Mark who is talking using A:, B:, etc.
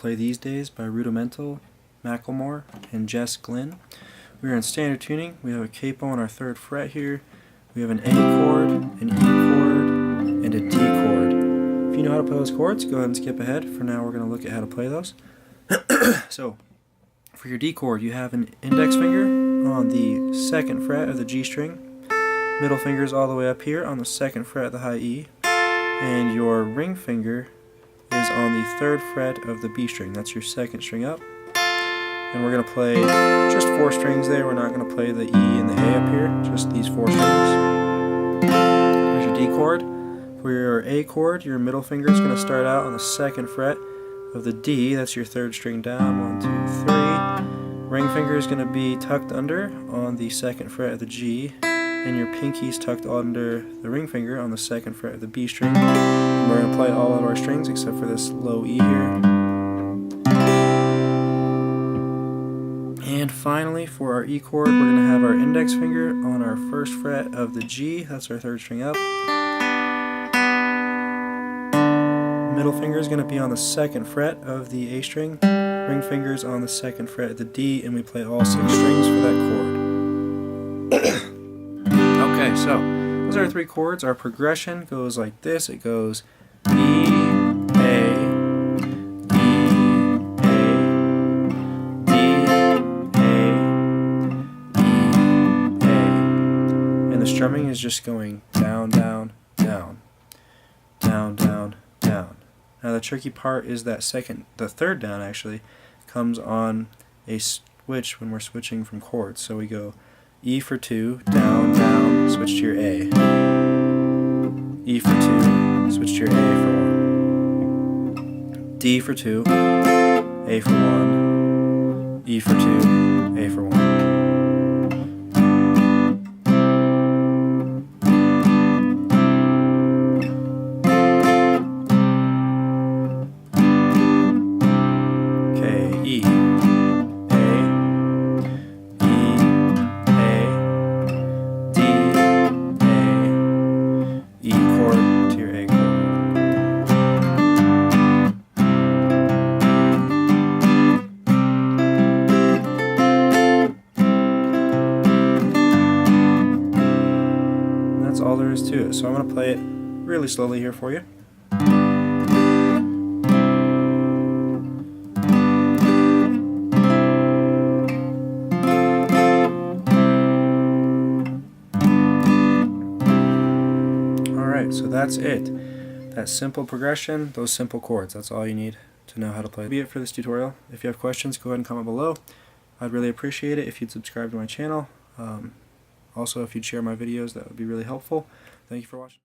A: play These Days by Rudimental, Macklemore, and Jess, Glynne. We are in standard tuning. We have a capo on our 3rd fret here. We have an A chord, an E chord, and a D chord. If you know how to play those chords, go ahead and skip ahead. For now, we're going to look at how to play those. So, for your D chord, you have an index finger on the 2nd fret of the G string, middle finger is all the way up here on the 2nd fret of the high E, and your ring finger is on the 3rd fret of the B string. That's your 2nd string up. And we're going to play just 4 strings there. We're not going to play the E and the A up here, just these 4 strings. Here's your D chord. For your A chord, your middle finger is going to start out on the 2nd fret of the D. That's your 3rd string down. 1, 2, 3. Ring finger is going to be tucked under on the 2nd fret of the G, and your pinky's tucked under the ring finger on the 2nd fret of the B string. And we're going to play all of our strings except for this low E here. And finally, for our E chord, we're going to have our index finger on our 1st fret of the G. That's our 3rd string up. Middle finger is going to be on the 2nd fret of the A string. Ring finger is on the 2nd fret of the D, and we play all 6 strings for that chord. Okay, so those are our 3 chords. Our progression goes like this. It goes E, A, strumming is just going down, down, down, down, down, down. Now the tricky part is that the 3rd down actually comes on a switch when we're switching from chords. So we go E for 2, down, down, switch to your A. E for 2, switch to your A for 1. D for 2, A for 1. E for 2, A for 1. That's all there is to it. So I'm going to play it really slowly here for you. Alright, so that's it. That simple progression, those simple chords, that's all you need to know how to play. That'll be it for this tutorial. If you have questions, go ahead and comment below. I'd really appreciate it if you'd subscribe to my channel. Also, if you'd share my videos, that would be really helpful. Thank you for watching.